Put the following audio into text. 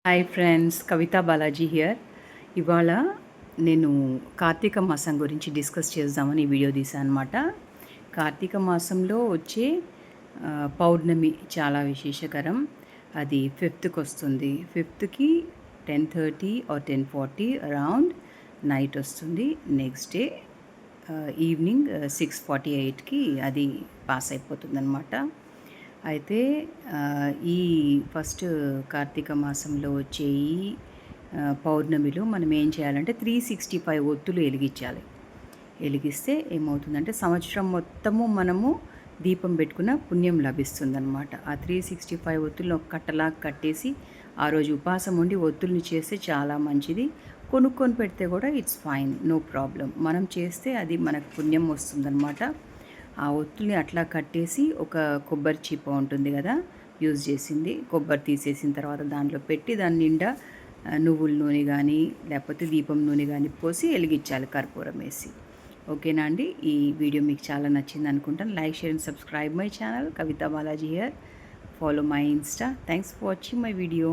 Hi friends, Kavitha Balaji here. ఇవాళ నేను కార్తీక మాసం గురించి డిస్కస్ చేద్దామని ఈ వీడియో తీసాను అనమాట. కార్తీక మాసంలో వచ్చే పౌర్ణమి చాలా విశేషకరం. అది 5th వస్తుంది. 5th 10:30 ఆర్ 10:40 అరౌండ్ నైట్ వస్తుంది. నెక్స్ట్ డే ఈవినింగ్ 6:48కి అది పాస్ అయిపోతుంది అనమాట. అయితే ఈ ఫస్ట్ కార్తీక మాసంలో వచ్చే ఈ పౌర్ణమిలో మనం ఏం చేయాలంటే 365 ఒత్తులు వెలిగించాలి. వెలిగిస్తే ఏమవుతుందంటే సంవత్సరం మొత్తము మనము దీపం పెట్టుకున్న పుణ్యం లభిస్తుందన్నమాట. ఆ 365 ఒత్తులను ఒక కట్టలా కట్టేసి ఆ రోజు ఉపవాసం ఉండి ఒత్తుల్ని చేస్తే చాలా మంచిది. కొనుక్కొని పెడితే కూడా ఇట్స్ ఫైన్, నో ప్రాబ్లం. మనం చేస్తే అది మనకు పుణ్యం వస్తుందన్నమాట. ఆ ఒత్తుల్ని అట్లా కట్టేసి ఒక కొబ్బరి చిప్ప ఉంటుంది కదా, యూజ్ చేసింది కొబ్బరి తీసేసిన తర్వాత దాంట్లో పెట్టి దాని నిండా నువ్వుల నూనె కానీ లేకపోతే దీపం నూనె కానీ పోసి వెలిగించాలి కర్పూరం వేసి. ఓకేనా అండి? ఈ వీడియో మీకు చాలా నచ్చింది అనుకుంటాను. Like, share and subscribe my channel Kavitha Balaji here. Follow my insta. Thanks for watching my video.